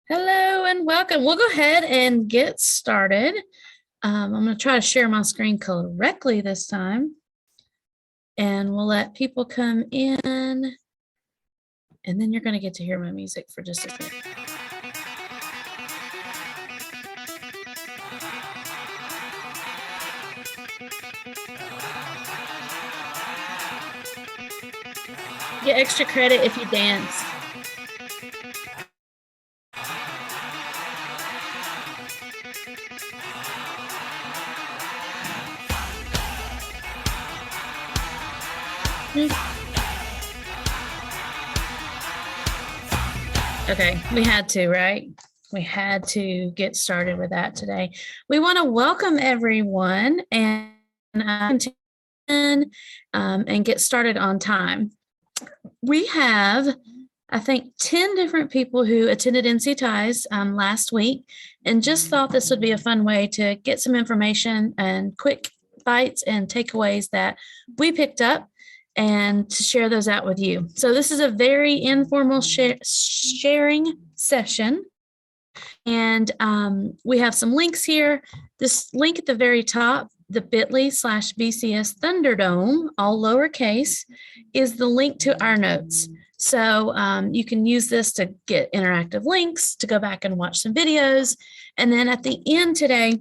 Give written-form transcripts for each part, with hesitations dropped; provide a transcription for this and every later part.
Hello and welcome. We'll go ahead and get started. I'm going to try to share my screen correctly this time. And we'll let people come in. And then you're going to get to hear my music for just a second. Get extra credit if you dance. Okay, we had to, right? We had to get started with that today. We want to welcome everyone and get started on time. We have, I think, 10 different people who attended NC Ties last week and just thought this would be a fun way to get some information and quick bites and takeaways that we picked up and to share those out with you. So this is a very informal sharing session. And we have some links here. This link at the very top, the bit.ly/BCS Thunderdome, all lowercase, is the link to our notes. So you can use this to get interactive links, to go back and watch some videos. And then at the end today,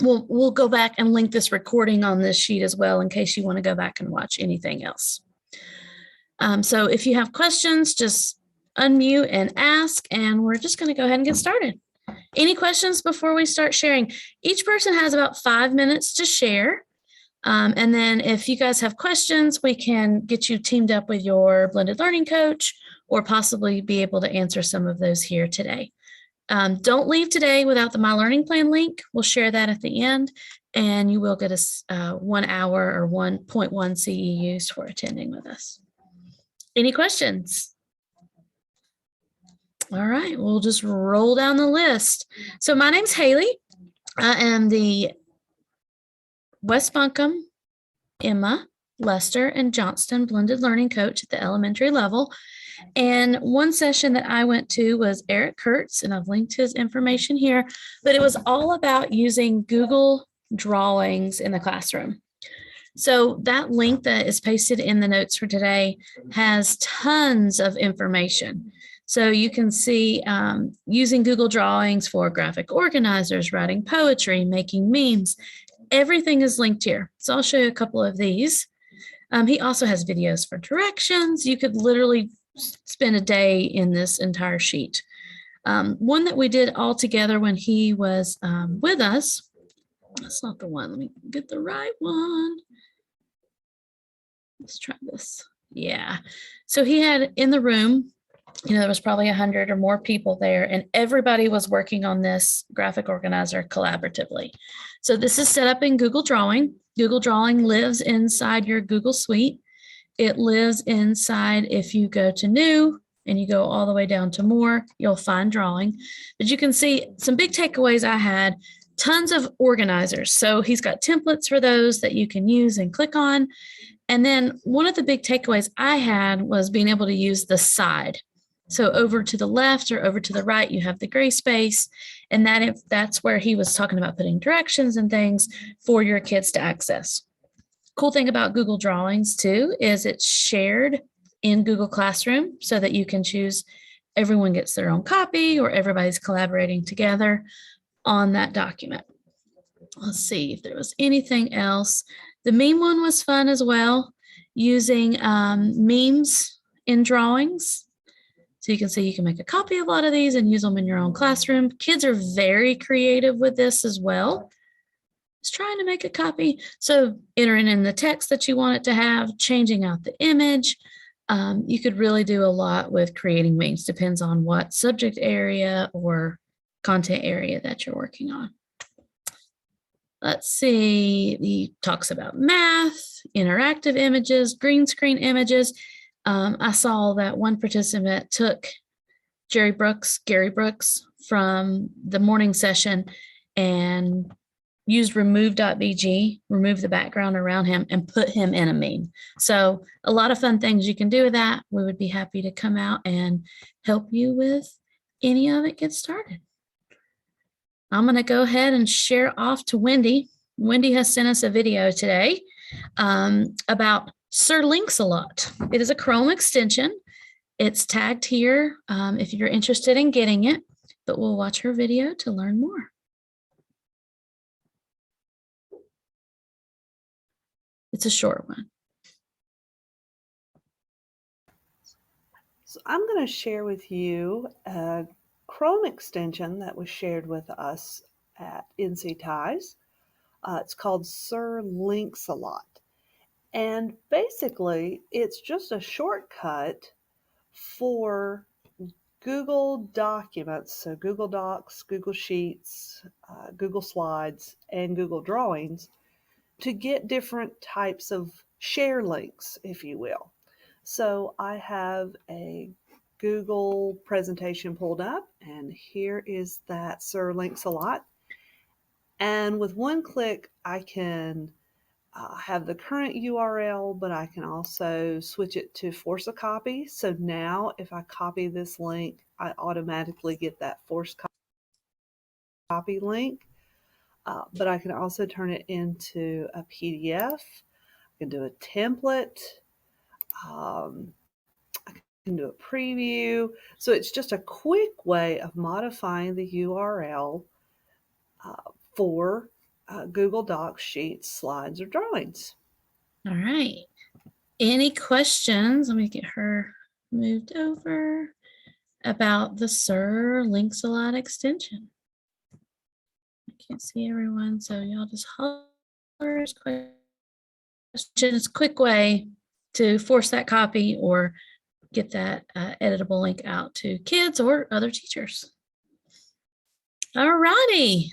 we'll go back and link this recording on this sheet as well in case you want to go back and watch anything else. So if you have questions, just unmute and ask, and we're just going to go ahead and get started. Any questions before we start sharing? Each person has about 5 minutes to share. And then if you guys have questions, we can get you teamed up with your blended learning coach or possibly be able to answer some of those here today. Don't leave today without the My Learning Plan link. We'll share that at the end, and you will get a 1 hour or 1.1 CEUs for attending with us. Any questions? All right, we'll just roll down the list. So my name's Haley. I am the West Buncombe, Emma, Lester, and Johnston blended learning coach at the elementary level. And one session that I went to was Eric Kurtz, and I've linked his information here, but it was all about using Google Drawings in the classroom. So that link that is pasted in the notes for today has tons of information. So you can see using Google Drawings for graphic organizers, writing poetry, making memes, everything is linked here. So I'll show you a couple of these. He also has videos for directions. You could literally spend a day in this entire sheet. One that we did all together when he was with us. That's not the one. Let me get the right one. Let's try this. Yeah. So he had in the room, there was probably 100 or more people there, and everybody was working on this graphic organizer collaboratively. So this is set up in Google Drawing. Google Drawing lives inside your Google Suite. It lives inside, if you go to New and you go all the way down to More, you'll find Drawing. But you can see some big takeaways I had, tons of organizers. So he's got templates for those that you can use and click on. And then one of the big takeaways I had was being able to use the side. So over to the left or over to the right, you have the gray space. And that's where he was talking about putting directions and things for your kids to access. Cool thing about Google Drawings too is it's shared in Google Classroom so that you can choose everyone gets their own copy or everybody's collaborating together on that document. Let's see if there was anything else. The meme one was fun as well, using memes in drawings. So you can see you can make a copy of a lot of these and use them in your own classroom. Kids are very creative with this as well. Just trying to make a copy. So entering in the text that you want it to have, changing out the image. You could really do a lot with creating memes. Depends on what subject area or content area that you're working on. Let's see, he talks about math, interactive images, green screen images. I saw that one participant took Gary Brooks from the morning session and used remove.bg, remove the background around him, and put him in a meme. So a lot of fun things you can do with that. We would be happy to come out and help you with any of it get started. I'm going to go ahead and share off to Wendy. Wendy has sent us a video today about Sir Links-a-Lot. It is a Chrome extension. It's tagged here if you're interested in getting it, but we'll watch her video to learn more. It's a short one. So I'm going to share with you a Chrome extension that was shared with us at NC Ties. It's called Sir Links-a-Lot. And basically, it's just a shortcut for Google Documents, so Google Docs, Google Sheets, Google Slides, and Google Drawings to get different types of share links, if you will. So I have a Google presentation pulled up, and here is that Sir Links-a-Lot. And with one click, I can have the current URL, but I can also switch it to force a copy. So now if I copy this link, I automatically get that force copy link. But I can also turn it into a PDF. I can do a template. I can do a preview. So it's just a quick way of modifying the URL for Google Docs, Sheets, Slides, or Drawings. All right. Any questions? Let me get her moved over about the Sir Links-a-Lot extension. I can't see everyone, so y'all just holler. It's a quick way to force that copy or get that editable link out to kids or other teachers. All righty.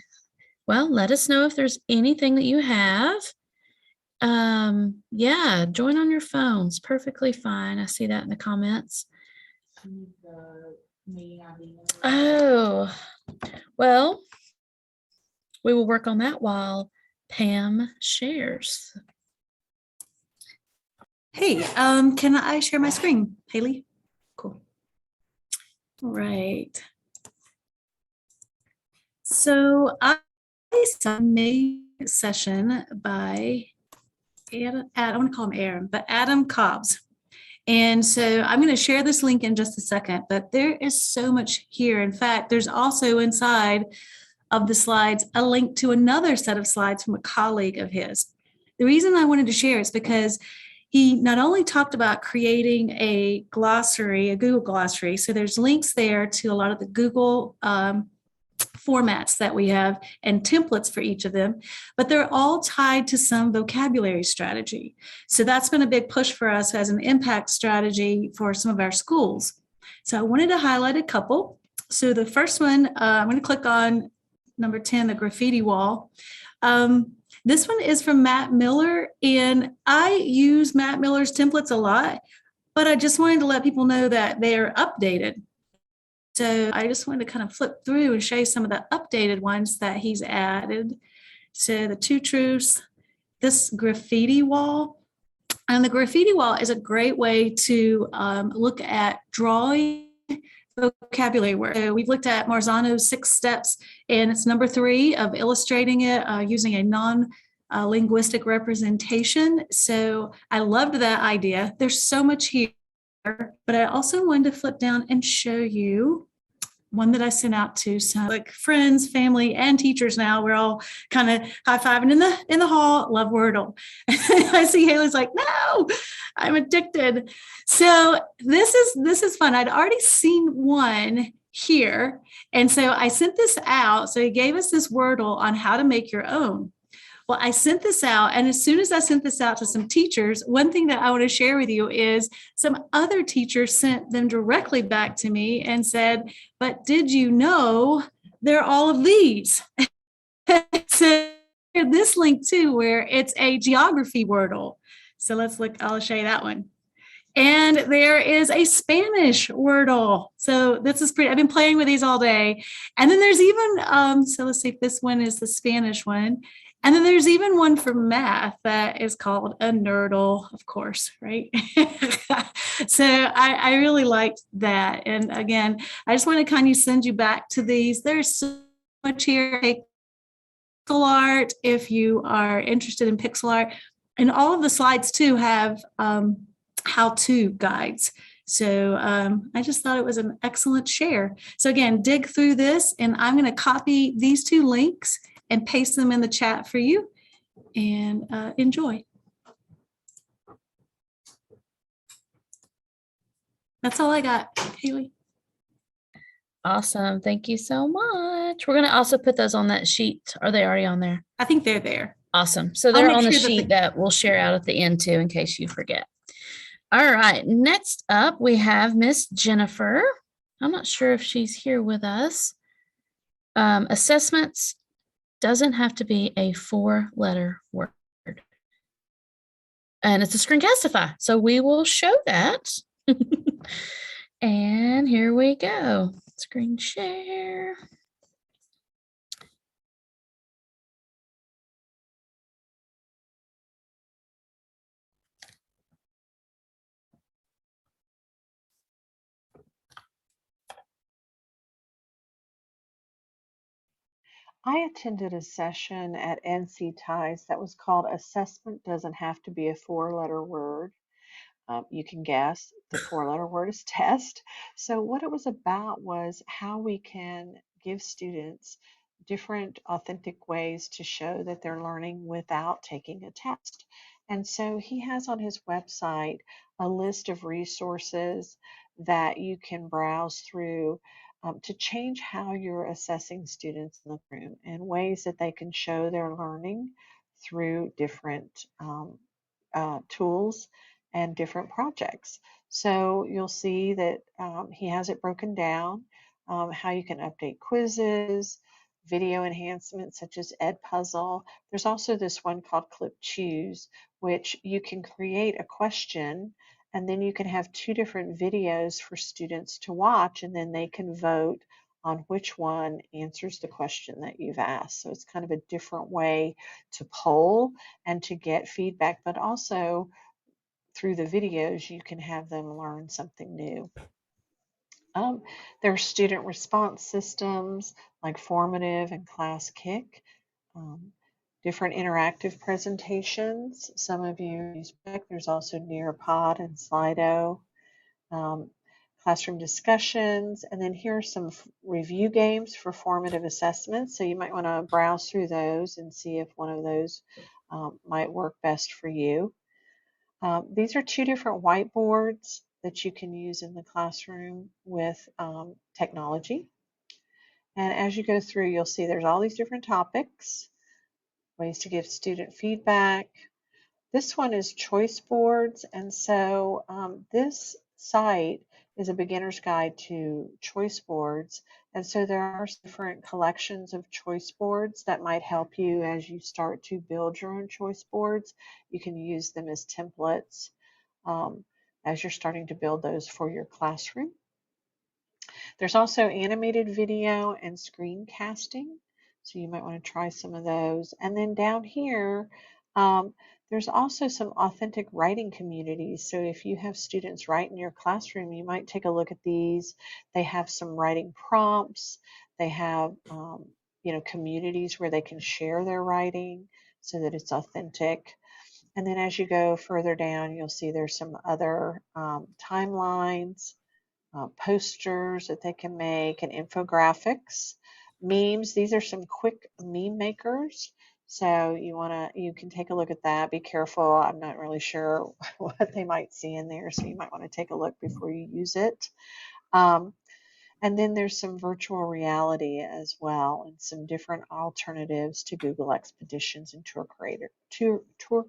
Well, let us know if there's anything that you have. Yeah, join on your phones. Perfectly fine. I see that in the comments. Oh, well, we will work on that while Pam shares. Hey, can I share my screen, Haley? Cool. Right. So I made a session by Adam, I want to call him Aaron, but Adam Cobbs. And so I'm going to share this link in just a second, but there is so much here. In fact, there's also inside of the slides a link to another set of slides from a colleague of his. The reason I wanted to share is because he not only talked about creating a glossary, a Google glossary, so there's links there to a lot of the Google formats that we have and templates for each of them, but they're all tied to some vocabulary strategy. So that's been a big push for us as an impact strategy for some of our schools. So I wanted to highlight a couple. So the first one, I'm going to click on number 10, the graffiti wall. This one is from Matt Miller, and I use Matt Miller's templates a lot, but I just wanted to let people know that they are updated. So I just wanted to kind of flip through and show you some of the updated ones that he's added. So the two truths, this graffiti wall, and the graffiti wall is a great way to look at drawing vocabulary work. So we've looked at Marzano's 6 steps, and it's number 3 of illustrating it using a non-linguistic representation. So I loved that idea. There's so much here, but I also wanted to flip down and show you one that I sent out to some like friends, family, and teachers. Now we're all kind of high-fiving in the hall. Love Wordle. I see Haley's like, no, I'm addicted. So this is fun. I'd already seen one here, and so I sent this out. So he gave us this Wordle on how to make your own. Well, I sent this out, and as soon as I sent this out to some teachers, one thing that I want to share with you is some other teachers sent them directly back to me and said, but did you know they're all of these? So this link too, where it's a geography Wordle. So let's look, I'll show you that one. And there is a Spanish Wordle. So this is pretty, I've been playing with these all day. And then there's even, so let's see if this one is the Spanish one. And then there's even one for math that is called a nerdle, of course, right? So I really liked that. And again, I just want to kind of send you back to these. There's so much here. Take pixel art if you are interested in pixel art. And all of the slides too have how-to guides. So I just thought it was an excellent share. So again, dig through this, and I'm going to copy these 2 links and paste them in the chat for you, and enjoy. That's all I got, Haley. Awesome. Thank you so much. We're going to also put those on that sheet. Are they already on there? I think they're there. Awesome. So they're make on the sure that sheet that we'll share out at the end too, in case you forget. All right. Next up, we have Miss Jennifer. I'm not sure if she's here with us. Assessments doesn't have to be a 4-letter word. And it's a screencastify. So we will show that. And here we go. Screen share. I attended a session at NC Ties that was called Assessment Doesn't Have to Be a 4-Letter Word. You can guess the 4-letter word is test. So what it was about was how we can give students different authentic ways to show that they're learning without taking a test. And so he has on his website a list of resources that you can browse through to change how you're assessing students in the room and ways that they can show their learning through different tools and different projects. So you'll see that he has it broken down, how you can update quizzes, video enhancements such as Edpuzzle. There's also this one called Clip Choose, which you can create a question and then you can have 2 different videos for students to watch, and then they can vote on which one answers the question that you've asked. So it's kind of a different way to poll and to get feedback, but also through the videos, you can have them learn something new. There are student response systems like Formative and Class Kick, different interactive presentations. Some of you use Beck. There's also Nearpod and Slido, classroom discussions, and then here are some review games for formative assessments. So you might want to browse through those and see if one of those might work best for you. These are 2 different whiteboards that you can use in the classroom with technology. And as you go through, you'll see there's all these different topics, ways to give student feedback. This one is choice boards. And so this site is a beginner's guide to choice boards. And so there are different collections of choice boards that might help you as you start to build your own choice boards. You can use them as templates as you're starting to build those for your classroom. There's also animated video and screencasting. So you might want to try some of those. And then down here, there's also some authentic writing communities. So if you have students write in your classroom, you might take a look at these. They have some writing prompts. They have, communities where they can share their writing so that it's authentic. And then as you go further down, you'll see there's some other timelines, posters that they can make, and infographics, memes. These are some quick meme makers. So you can take a look at that. Be careful. I'm not really sure what they might see in there, so you might want to take a look before you use it. And then there's some virtual reality as well, and some different alternatives to Google Expeditions and Tour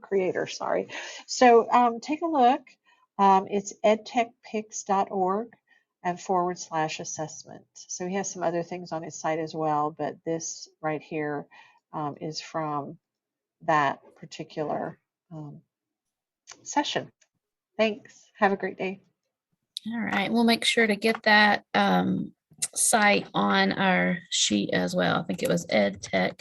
Creator. Sorry. So take a look. It's edtechpicks.org and /assessment. So he has some other things on his site as well, but this right here is from that particular session. Thanks. Have a great day. All right. We'll make sure to get that site on our sheet as well. I think it was EdTech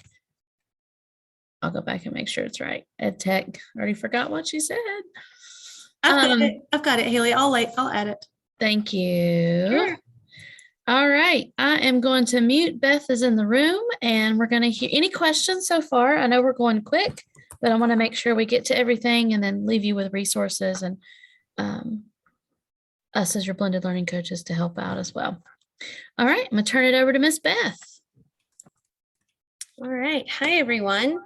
I'll go back and make sure it's right. Ed Tech, already forgot what she said. I've got it, Haley. I'll add it. Thank you. Sure. All right, I am going to mute. Beth is in the room and we're going to hear any questions so far. I know we're going quick, but I want to make sure we get to everything and then leave you with resources and us as your blended learning coaches to help out as well. All right, I'm going to turn it over to Miss Beth. All right. Hi, everyone.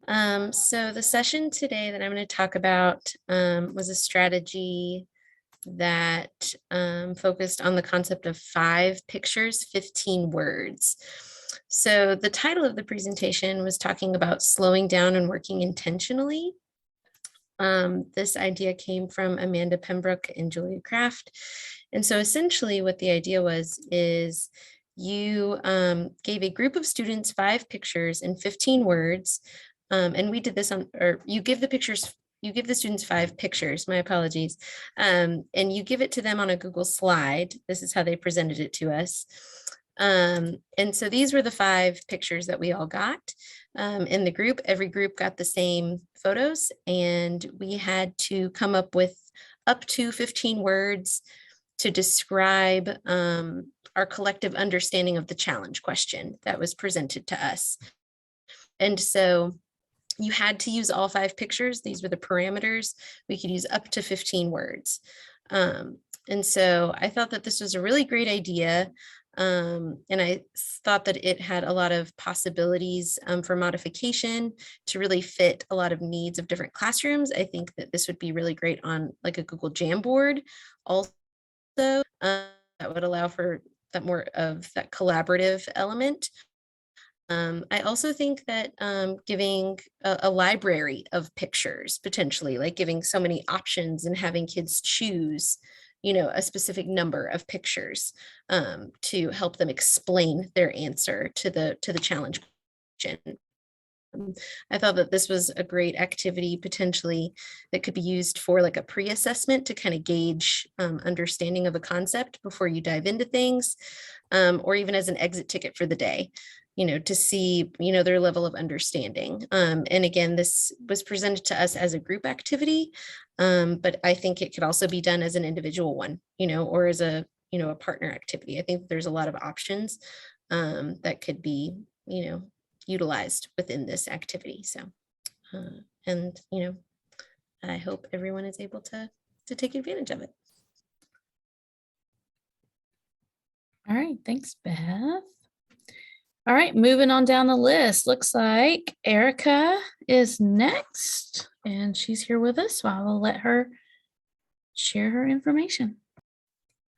So the session today that I'm going to talk about was a strategy that focused on the concept of 5 pictures, 15 words. So the title of the presentation was talking about slowing down and working intentionally. This idea came from Amanda Pembroke and Julia Kraft. And so essentially what the idea is you gave a group of students 5 pictures and 15 words. And we did this you give the students 5 pictures, my apologies. And you give it to them on a Google slide. This is how they presented it to us. And so these were the 5 pictures that we all got in the group. Every group got the same photos, and we had to come up with up to 15 words to describe our collective understanding of the challenge question that was presented to us. And so you had to use all 5 pictures. These were the parameters. We could use up to 15 words. And so I thought that this was a really great idea. And I thought that it had a lot of possibilities for modification to really fit a lot of needs of different classrooms. I think that this would be really great on like a Google Jamboard also, that would allow for that more of that collaborative element. I also think that giving a library of pictures, potentially, like giving so many options and having kids choose, a specific number of pictures to help them explain their answer to the challenge question. I thought that this was a great activity potentially that could be used for like a pre-assessment to kind of gauge understanding of a concept before you dive into things, or even as an exit ticket for the day, to see, their level of understanding. And again, this was presented to us as a group activity, but I think it could also be done as an individual one, or as a partner activity. I think there's a lot of options that could be, utilized within this activity. So, and, I hope everyone is able to take advantage of it. All right, thanks, Beth. All right, moving on down the list. Looks like Erica is next, and she's here with us. So I will let her share her information.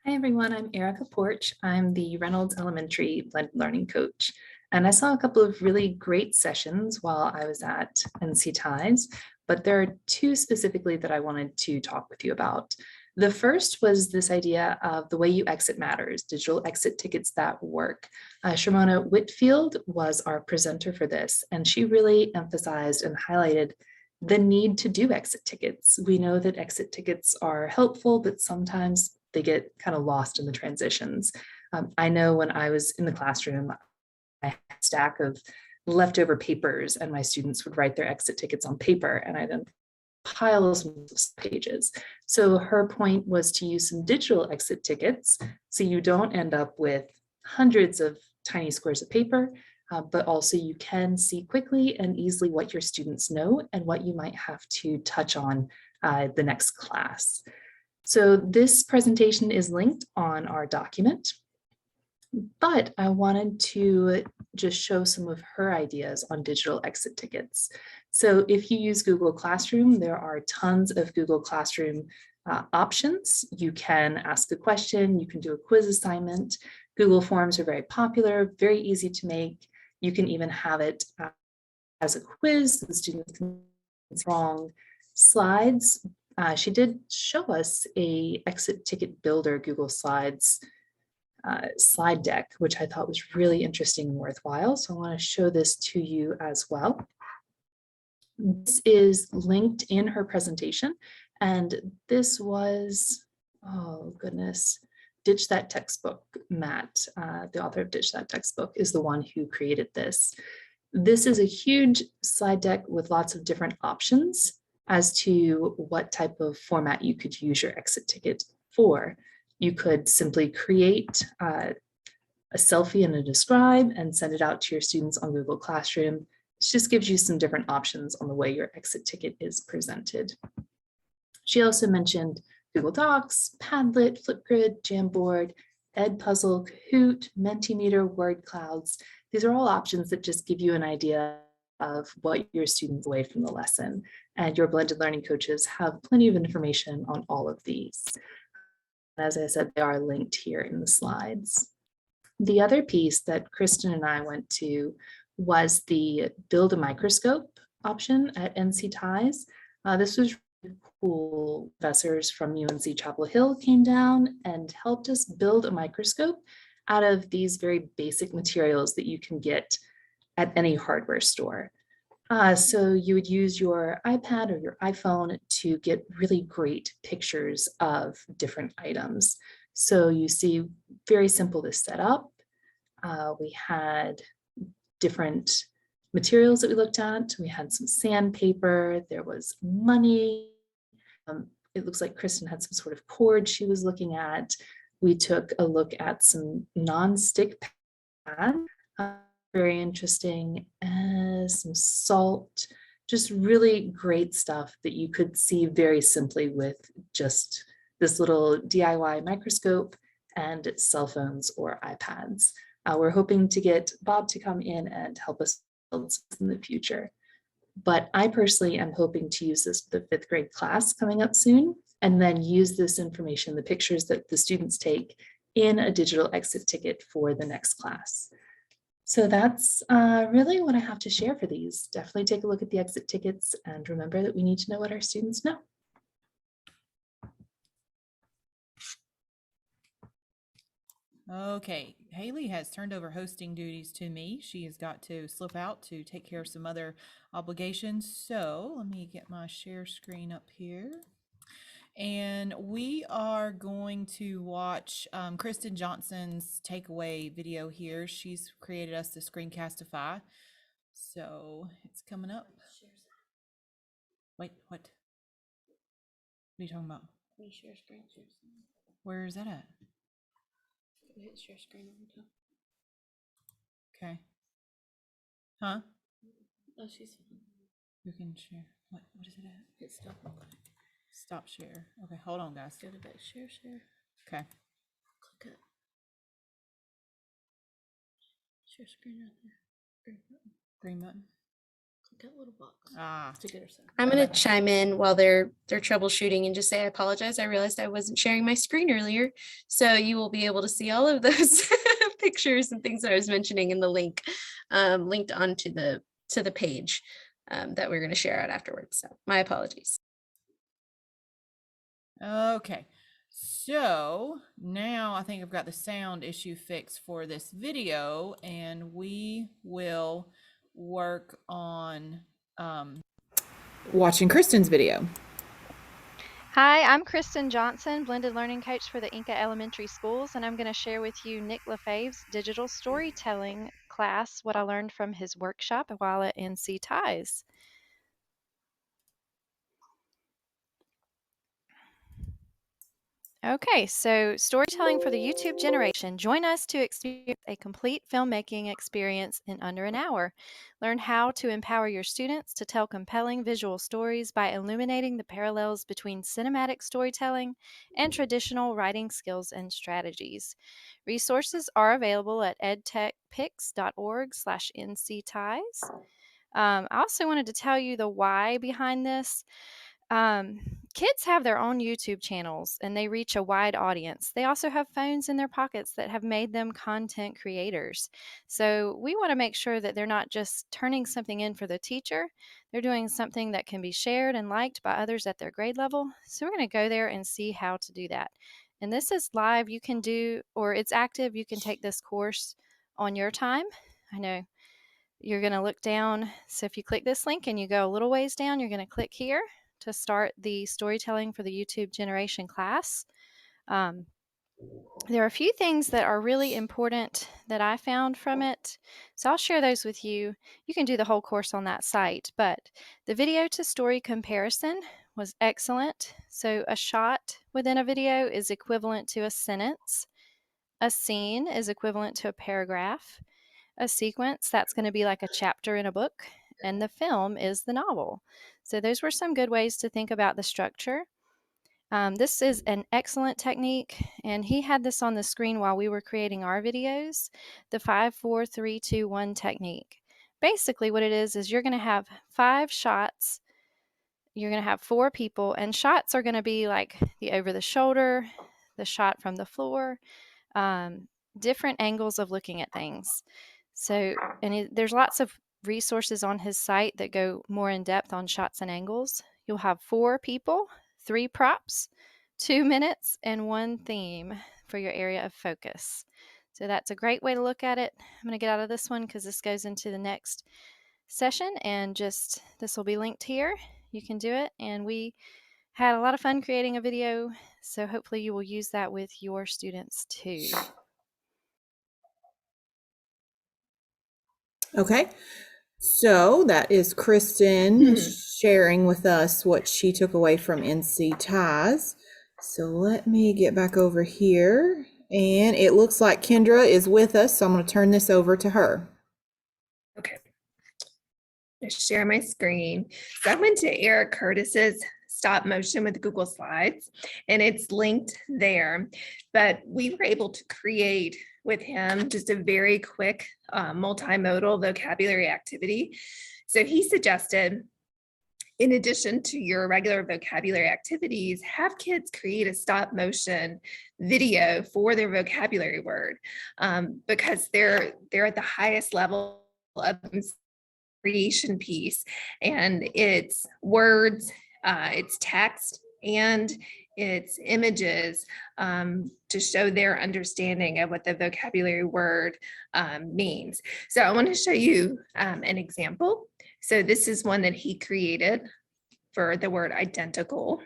Hi, everyone. I'm Erica Porch. I'm the Reynolds Elementary Blended Learning Coach. And I saw a couple of really great sessions while I was at NC Ties, but there are 2 specifically that I wanted to talk with you about. The first was this idea of the way you exit matters, digital exit tickets that work. Sharmona Whitfield was our presenter for this, and she really emphasized and highlighted the need to do exit tickets. We know that exit tickets are helpful, but sometimes they get kind of lost in the transitions. I know when I was in the classroom, I had a stack of leftover papers and my students would write their exit tickets on paper and I then piles of pages. So her point was to use some digital exit tickets so you don't end up with hundreds of tiny squares of paper, but also you can see quickly and easily what your students know and what you might have to touch on the next class. So this presentation is linked on our document, but I wanted to just show some of her ideas on digital exit tickets. So if you use Google Classroom, there are tons of Google Classroom options. You can ask a question, you can do a quiz assignment. Google Forms are very popular, very easy to make. You can even have it as a quiz, the students can wrong slides. She did show us a exit ticket builder Google Slides slide deck, which I thought was really interesting and worthwhile. So I want to show this to you as well. This is linked in her presentation, and this was, oh goodness, Ditch That Textbook. Matt, the author of Ditch That Textbook, is the one who created this. This is a huge slide deck with lots of different options as to what type of format you could use your exit ticket for. You could simply create a selfie and a describe and send it out to your students on Google Classroom. It just gives you some different options on the way your exit ticket is presented. She also mentioned Google Docs, Padlet, Flipgrid, Jamboard, Edpuzzle, Kahoot, Mentimeter, word clouds. These are all options that just give you an idea of what your students away from the lesson. And your blended learning coaches have plenty of information on all of these. As I said, they are linked here in the slides. The other piece that Kristen and I went to was the Build a Microscope option at NC Ties. This was really cool. Professors from UNC Chapel Hill came down and helped us build a microscope out of these very basic materials that you can get at any hardware store. So you would use your iPad or your iPhone to get really great pictures of different items. So you see, very simple to set up. We had different materials that we looked at. We had some sandpaper, there was money. It looks like Kristen had some sort of cord she was looking at. We took a look at some non-stick pad, very interesting, some salt, just really great stuff that you could see very simply with just this little DIY microscope and cell phones or iPads. We're hoping to get Bob to come in and help us build in the future. But I personally am hoping to use this with the 5th grade class coming up soon, and then use this information, the pictures that the students take, in a digital exit ticket for the next class. So that's really what I have to share for these. Definitely take a look at the exit tickets and remember that we need to know what our students know. Okay, Haley has turned over hosting duties to me. She has got to slip out to take care of some other obligations. So let me get my share screen up here. And we are going to watch Kristen Johnson's takeaway video here. She's created us the Screencastify. So it's coming up. Wait, what? What are you talking about? Can you share screen? Where is that at? Hit share screen on the top. Okay. Huh? Oh, she's fine. You can share. What is it at? Hit stop real quick. Stop share. Okay, hold on, guys. Go to back share. Okay. Click it. Share screen right there. Green button. Green button. Click that little box Ah. to get her set. I'm going to chime in while they're troubleshooting and just say I apologize. I realized I wasn't sharing my screen earlier. So you will be able to see all of those pictures and things that I was mentioning in the link linked onto the page that we're going to share out afterwards. So my apologies. Okay. So now I think I've got the sound issue fixed for this video, and we will work on watching Kristen's video. Hi, I'm Kristen Johnson, Blended Learning Coach for the Inca Elementary Schools, and I'm going to share with you Nick Lefebvre's digital storytelling class, what I learned from his workshop while at NC Ties. Okay, so storytelling for the YouTube generation. Join us to experience a complete filmmaking experience in under an hour. Learn how to empower your students to tell compelling visual stories by illuminating the parallels between cinematic storytelling and traditional writing skills and strategies. Resources are available at edtechpix.org/ncties. I also wanted to tell you the why behind this. Kids have their own YouTube channels and they reach a wide audience. They also have phones in their pockets that have made them content creators. So we want to make sure that they're not just turning something in for the teacher, they're doing something that can be shared and liked by others at their grade level. So we're going to go there and see how to do that. And this is live. You can do, or it's active. You can take this course on your time. I know you're going to look down. So if you click this link and you go a little ways down, you're going to click here to start the storytelling for the YouTube generation class. there are a few things that are really important that I found from it. So I'll share those with you. You can do the whole course on that site, but the video to story comparison was excellent. So a shot within a video is equivalent to a sentence. A scene is equivalent to a paragraph. A sequence, that's going to be like a chapter in a book. And the film is the novel. So those were some good ways to think about the structure. This is an excellent technique, and he had this on the screen while we were creating our videos, the 5, 4, 3, 2, 1 technique. Basically what it is you're going to have 5 shots, you're going to have 4 people, and shots are going to be like the over the shoulder, the shot from the floor, different angles of looking at things. So, and there's lots of resources on his site that go more in depth on shots and angles. You'll have 4 people, 3 props, 2 minutes, and 1 theme for your area of focus. So that's a great way to look at it. I'm going to get out of this one because this goes into the next session, and just this will be linked here. You can do it, and we had a lot of fun creating a video, so hopefully you will use that with your students too. Okay, so that is Kristen sharing with us what she took away from NC Ties. So let me get back over here, and it looks like Kendra is with us, so I'm going to turn this over to her. Okay. Just share my screen. So I went to Eric Curtis's stop motion with Google Slides, and it's linked there. But we were able to create with him just a very quick multimodal vocabulary activity. So he suggested, in addition to your regular vocabulary activities, have kids create a stop motion video for their vocabulary word, because they're at the highest level of creation piece, and it's words, it's text, and it's images to show their understanding of what the vocabulary word means. So I want to show you an example. So this is one that he created for the word identical.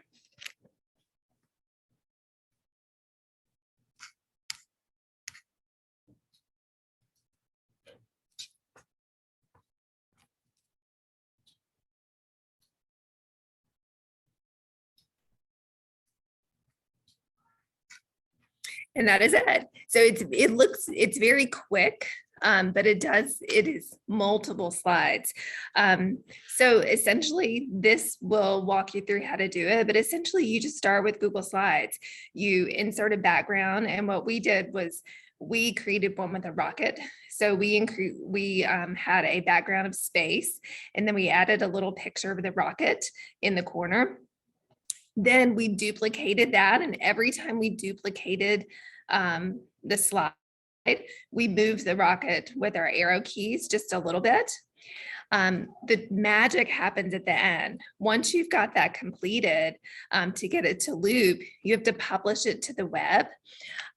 And that is it. So it's very quick, but it is multiple slides. So essentially this will walk you through how to do it, but essentially you just start with Google Slides. You insert a background, and what we did was we created one with a rocket. So we had a background of space, and then we added a little picture of the rocket in the corner. Then we duplicated that, and every time we duplicated the slide, we moved the rocket with our arrow keys just a little bit. The magic happens at the end. Once you've got that completed, to get it to loop, you have to publish it to the web.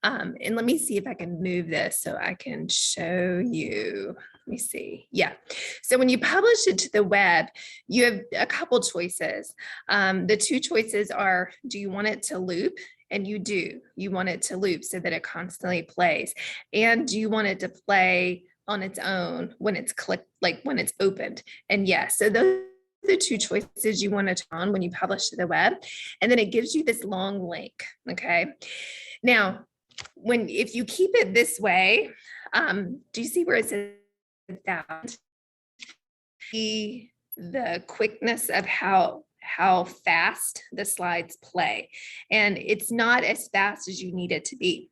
And let me see if I can move this so I can show you. Let me see. Yeah. So when you publish it to the web, you have a couple choices. The 2 choices are, do you want it to loop? And you do. You want it to loop so that it constantly plays. And do you want it to play on its own when it's clicked, like when it's opened? And yes, so those are the 2 choices you want to turn on when you publish to the web. And then it gives you this long link. Okay. Now, if you keep it this way, do you see where it says found? The quickness of how fast the slides play, and it's not as fast as you need it to be.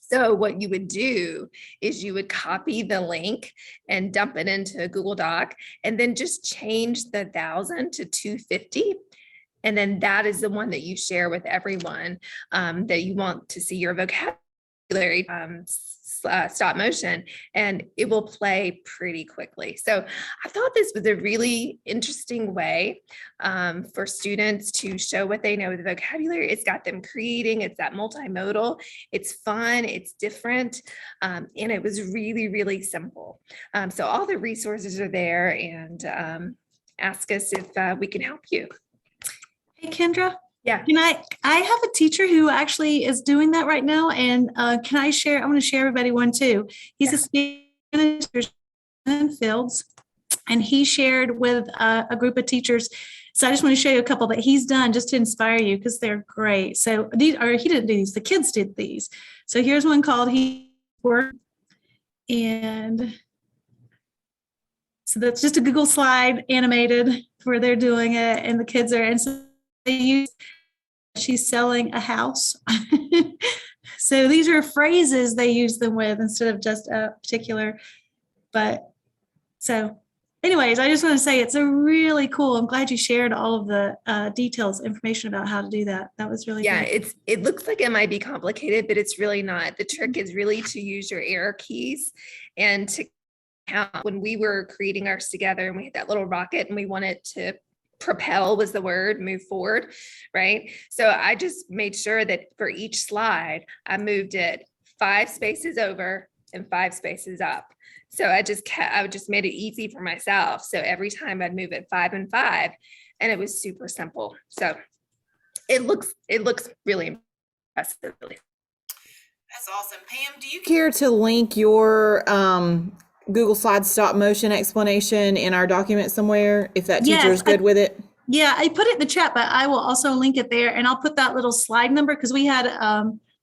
So what you would do is you would copy the link and dump it into a Google Doc, and then just change the 1000 to 250. And then that is the one that you share with everyone that you want to see your vocabulary stop motion, and it will play pretty quickly. So I thought this was a really interesting way for students to show what they know with the vocabulary. It's got them creating, it's that multimodal, it's fun, it's different, and it was really, really simple. So all the resources are there, and ask us if we can help you. Hey, Kendra, Yeah. I have a teacher who actually is doing that right now. And can I share? I want to share everybody one too. He's a Spanish teacher in Fields, and he shared with a group of teachers. So I just want to show you a couple that he's done just to inspire you because they're great. So he didn't do these, the kids did these. So here's one called He Work. And so that's just a Google slide animated where they're doing it and the kids are, and so they use, she's selling a house. So these are phrases they use them with instead of just a particular, but so anyways, I just want to say it's a really cool. I'm glad you shared all of the details, information about how to do that. That was really Yeah, good. it looks like it might be complicated, but it's really not. The trick is really to use your arrow keys and to count. When we were creating ours together and we had that little rocket and we wanted to propel was the word, move forward, right? So I just made sure that for each slide, I moved it 5 spaces over and 5 spaces up. So I just made it easy for myself. So every time I'd move it 5 and 5, and it was super simple. So it looks really impressive. That's awesome. Pam, do you care to link your Google Slides stop motion explanation in our document somewhere if that teacher Yes, is good with it? Yeah, I put it in the chat, but I will also link it there and I'll put that little slide number because we had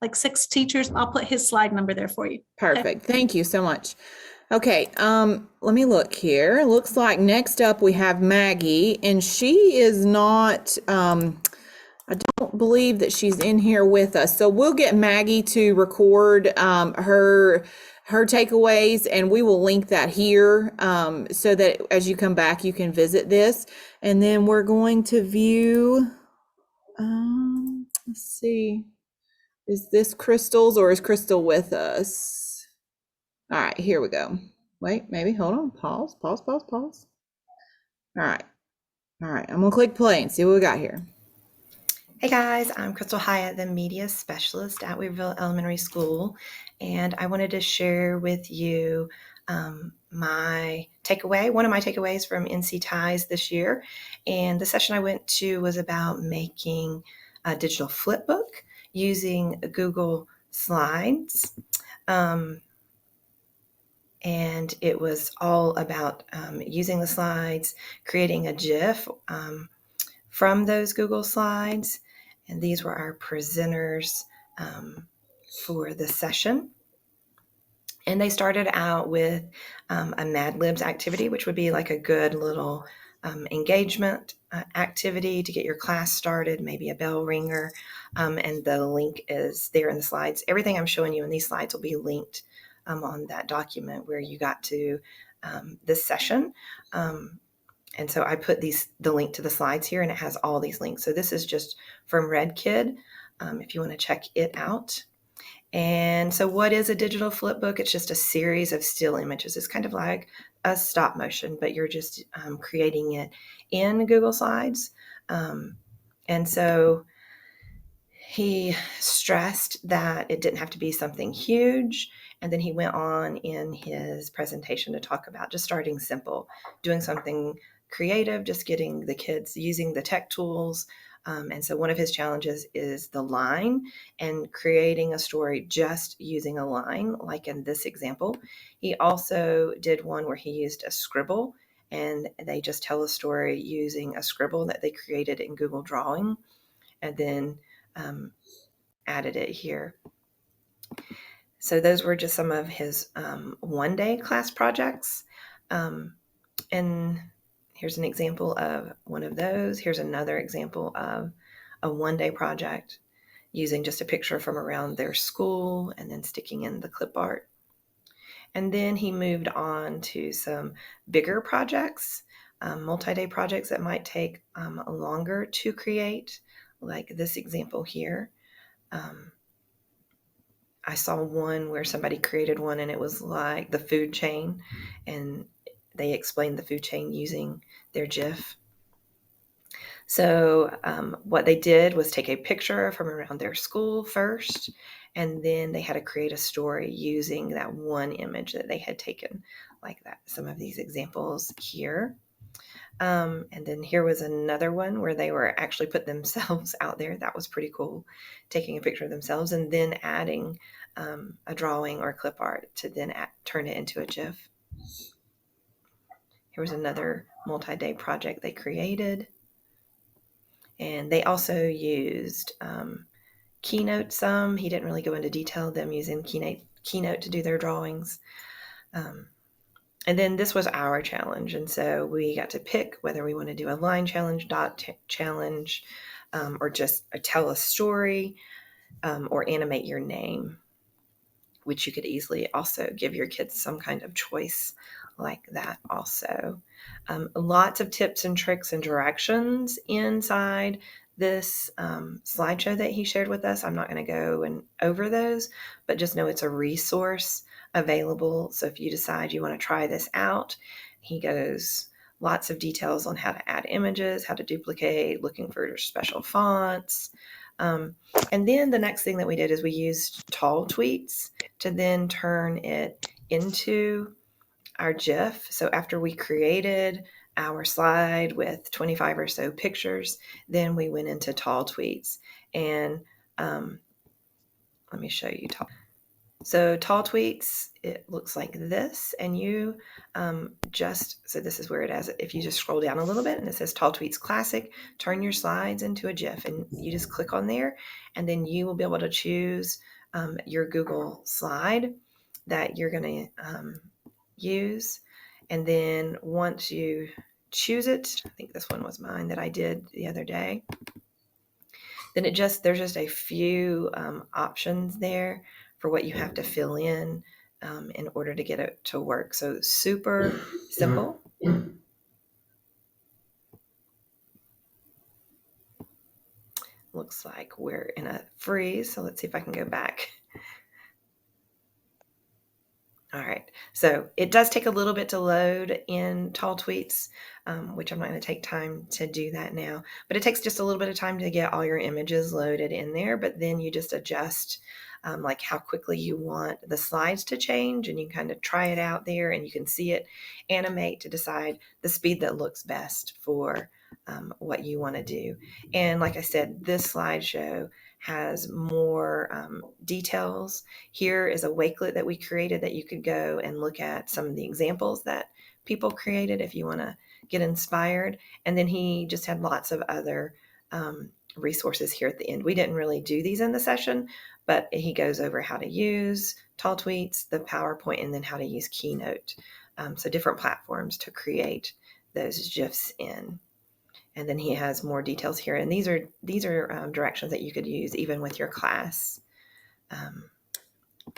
like 6 teachers. I'll put his slide number there for you. Perfect. Thank you so much. Okay, let me look here. Looks like next up we have Maggie, and she is not, I don't believe that she's in here with us. So we'll get Maggie to record her takeaways, and we will link that here so that as you come back, you can visit this. And then we're going to view, let's see, is this Crystal's or is Crystal with us? All right, here we go. Wait, maybe, hold on, pause. All right, I'm gonna click play and see what we got here. Hey guys, I'm Crystal Hyatt, the media specialist at Weaverville Elementary School, and I wanted to share with you one of my takeaways from NC Ties this year. And the session I went to was about making a digital flipbook using Google Slides. And it was all about using the slides, creating a GIF from those Google Slides. And these were our presenters for the session. And they started out with a Mad Libs activity, which would be like a good little engagement activity to get your class started, maybe a bell ringer. And the link is there in the slides. Everything I'm showing you in these slides will be linked on that document where you got to this session. And so I put the link to the slides here, and it has all these links. So this is just from Red Kid, if you want to check it out. And so what is a digital flipbook? It's just a series of still images. It's kind of like a stop motion, but you're just creating it in Google Slides. And so he stressed that it didn't have to be something huge. And then he went on in his presentation to talk about just starting simple, doing something creative, just getting the kids using the tech tools. And so one of his challenges is the line and creating a story just using a line, like in this example. He also did one where he used a scribble, and they just tell a story using a scribble that they created in Google Drawing, and then added it here. So those were just some of his one-day class projects. And here's an example of one of those. Here's another example of a one-day project using just a picture from around their school and then sticking in the clip art. And then he moved on to some bigger projects, multi-day projects that might take longer to create, like this example here. I saw one where somebody created one and it was like the food chain, and they explained the food chain using their GIF. So what they did was take a picture from around their school first, and then they had to create a story using that one image that they had taken, like that. Some of these examples here. And then here was another one where they were actually put themselves out there. That was pretty cool, taking a picture of themselves and then adding a drawing or clip art to then turn it into a GIF. Here was another multi-day project they created. And they also used Keynote some. He didn't really go into detail, them using Keynote to do their drawings. And then this was our challenge. And so we got to pick whether we want to do a line challenge, dot challenge, or just tell a story, or animate your name, which you could easily also give your kids some kind of choice like that also. Lots of tips and tricks and directions inside this slideshow that he shared with us. I'm not going to go and over those, but just know it's a resource available. So if you decide you want to try this out, he goes lots of details on how to add images, how to duplicate, looking for special fonts. And then the next thing that we did is we used tall tweets to then turn it into our GIF. So after we created our slide with 25 or so pictures, then we went into tall tweets. And let me show you tall. So tall tweets, it looks like this, and you so this is where it has, if you just scroll down a little bit and it says Tall Tweets Classic, turn your slides into a GIF, and you just click on there, and then you will be able to choose your Google slide that you're going to use. And then once you choose it, I think this one was mine that I did the other day, then there's just a few options there for what you have to fill in order to get it to work. So super simple. Looks like we're in a freeze. So let's see if I can go back. All right, so it does take a little bit to load in Tall Tweets, which I'm not going to take time to do that now, but it takes just a little bit of time to get all your images loaded in there, but then you just adjust like how quickly you want the slides to change, and you can kind of try it out there, and you can see it animate to decide the speed that looks best for what you want to do. And like I said, this slideshow has more details. Here is a Wakelet that we created that you could go and look at some of the examples that people created if you want to get inspired. And then he just had lots of other resources here at the end. We didn't really do these in the session, but he goes over how to use Tall Tweets, the PowerPoint, and then how to use Keynote. So different platforms to create those GIFs in. And then he has more details here. And these are directions that you could use even with your class.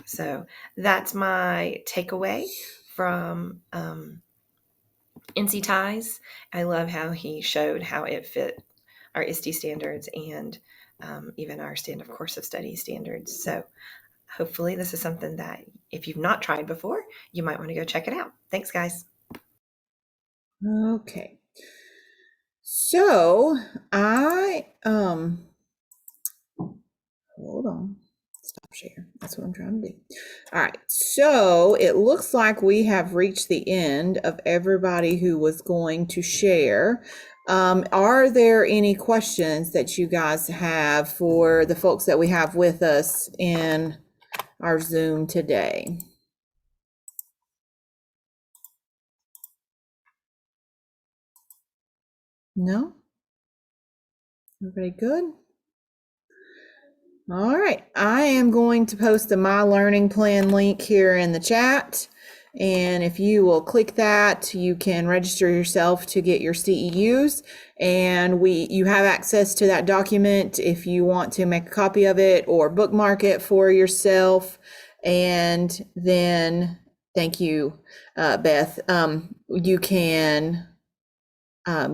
So that's my takeaway from NC Ties. I love how he showed how it fit our ISTE standards and even our standard course of study standards. So hopefully this is something that if you've not tried before, you might want to go check it out. Thanks, guys. Okay. So I hold on, stop share. That's what I'm trying to do. All right. So it looks like we have reached the end of everybody who was going to share. Are there any questions that you guys have for the folks that we have with us in our Zoom today? No? Everybody good? All right, I am going to post the My Learning Plan link here in the chat. And if you will click that, you can register yourself to get your CEUs. And you have access to that document if you want to make a copy of it or bookmark it for yourself. And then, thank you, Beth. You can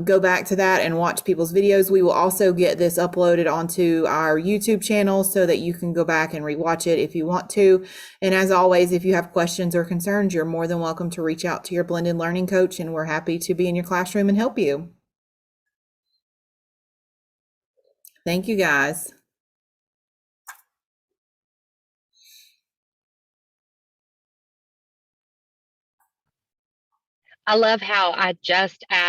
go back to that and watch people's videos. We will also get this uploaded onto our YouTube channel so that you can go back and rewatch it if you want to. And as always, if you have questions or concerns, you're more than welcome to reach out to your blended learning coach, and we're happy to be in your classroom and help you. Thank you, guys. I love how I just asked